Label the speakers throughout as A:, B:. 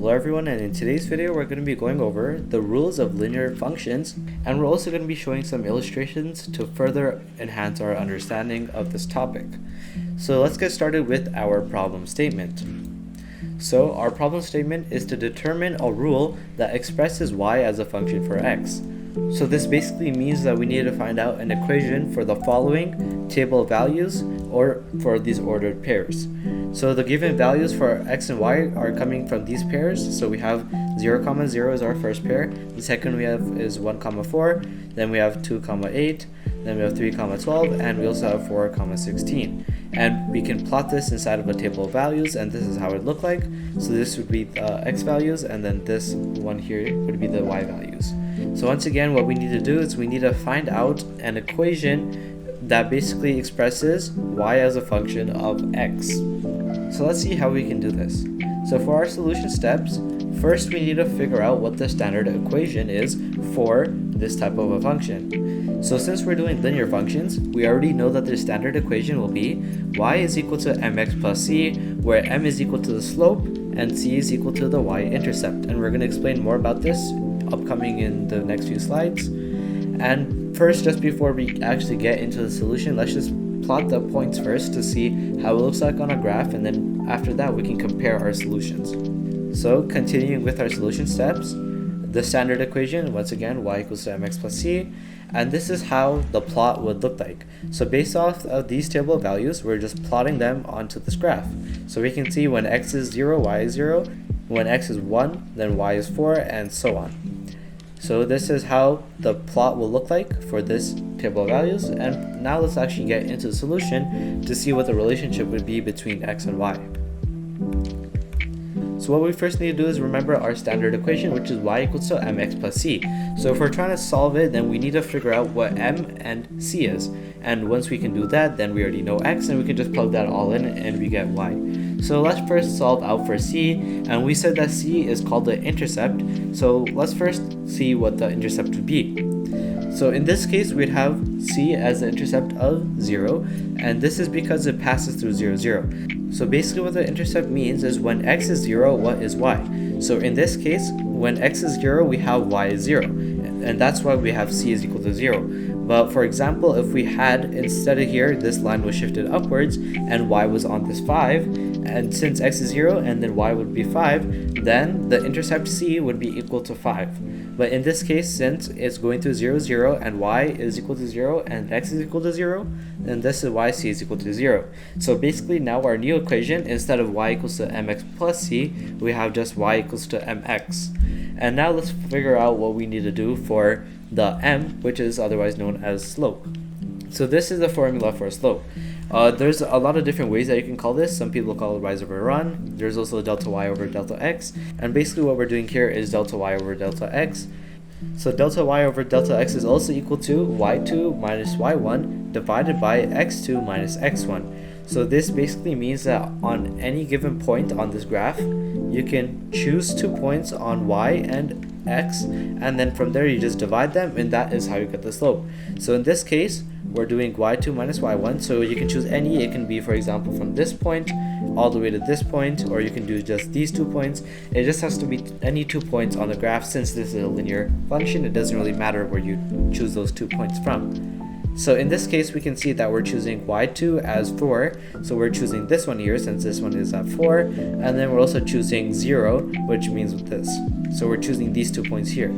A: Hello everyone, and in today's video we're going to be going over the rules of linear functions, and we're also going to be showing some illustrations to further enhance our understanding of this topic. So let's get started with our problem statement. So our problem statement is to determine a rule that expresses y as a function for x. So this basically means that we need to find out an equation for the following table of values or for these ordered pairs. So the given values for x and y are coming from these pairs. So we have 0, 0 is our first pair. The second we have is 1, 4. Then we have 2, 8. Then we have 3, 12. And we also have 4, 16. And we can plot this inside of a table of values, and this is how it would look like. So this would be the x values, and then this one here would be the y values. So once again, what we need to do is we need to find out an equation that basically expresses y as a function of x. So let's see how we can do this. So for our solution steps, first we need to figure out what the standard equation is for this type of a function. So since we're doing linear functions, we already know that the standard equation will be y is equal to mx plus c, where m is equal to the slope and c is equal to the y-intercept. And we're going to explain more about this upcoming in the next few slides. And first, just before we actually get into the solution, let's just plot the points first to see how it looks like on a graph, and then after that we can compare our solutions. So continuing with our solution steps, the standard equation, once again, y equals to mx plus c, and this is how the plot would look like. So based off of these table of values, we're just plotting them onto this graph. So we can see when x is 0, y is 0, when x is 1, then y is 4, and so on. So this is how the plot will look like for this table of values, and now let's actually get into the solution to see what the relationship would be between x and y. So what we first need to do is remember our standard equation, which is y equals to mx plus c. So if we're trying to solve it, then we need to figure out what m and c is. And once we can do that, then we already know x, and we can just plug that all in and we get y. So let's first solve out for c, and we said that c is called the intercept. So let's first see what the intercept would be. So in this case, we'd have c as the intercept of 0, and this is because it passes through 0, 0. So basically what the intercept means is when x is 0, what is y? So in this case, when x is 0, we have y is 0, and that's why we have c is equal to 0. But for example, if we had, instead of here, this line was shifted upwards and y was on this 5, and since x is 0 and then y would be 5, then the intercept c would be equal to 5. But in this case, since it's going through 0, 0 and y is equal to 0 and x is equal to 0, then this is why c is equal to 0. So basically now our new equation, instead of y equals to mx plus c, we have just y equals to mx. And now let's figure out what we need to do for the m, which is otherwise known as slope. So this is the formula for slope. There's a lot of different ways that you can call this. Some people call it rise over run. There's also delta y over delta x. And basically what we're doing here is delta y over delta x. So delta y over delta x is also equal to y2 minus y1 divided by x2 minus x1. So this basically means that on any given point on this graph, you can choose 2 points on y and x, and then from there you just divide them, and that is how you get the slope. So in this case, we're doing y2 minus y1, so you can choose any. It can be, for example, from this point all the way to this point, or you can do just these 2 points. It just has to be any 2 points on the graph. Since this is a linear function, it doesn't really matter where you choose those 2 points from. So in this case, we can see that we're choosing y2 as 4, so we're choosing this one here since this one is at 4, and then we're also choosing 0, which means with this. So we're choosing these 2 points here,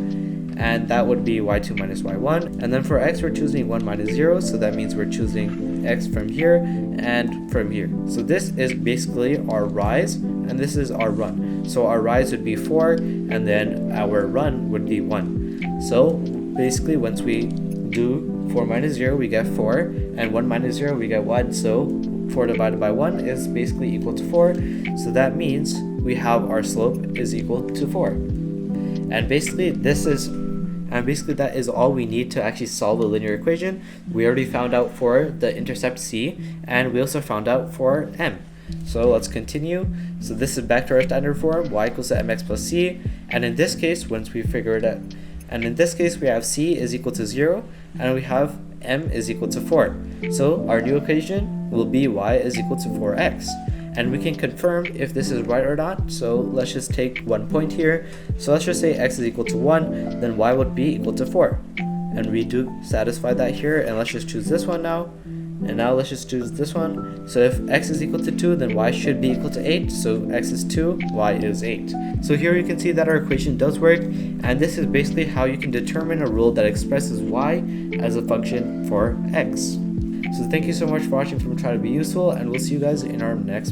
A: and that would be y2 minus y1. And then for x, we're choosing 1 minus 0, so that means we're choosing x from here and from here. So this is basically our rise, and this is our run. So our rise would be 4, and then our run would be 1. So basically once we do 4 minus 0, we get 4, and 1 minus 0, we get 1. So 4 divided by 1 is basically equal to 4. So that means we have our slope is equal to 4. And basically that is all we need to actually solve a linear equation. We already found out for the intercept c, and we also found out for m. So let's continue. So this is back to our standard form, y equals to mx plus c, and in this case, once we figure it out, and in this case we have c is equal to 0, and we have m is equal to 4. So our new equation will be y is equal to 4x. and we can confirm if this is right or not. So let's just take 1 point here. So let's just say x is equal to 1, then y would be equal to 4. And we do satisfy that here, and let's just choose this one now. And now let's just choose this one. So if x is equal to 2, then y should be equal to 8. So x is 2, y is 8. So here you can see that our equation does work, and this is basically how you can determine a rule that expresses y as a function for x. So thank you so much for watching from Try to Be Useful, and we'll see you guys in our next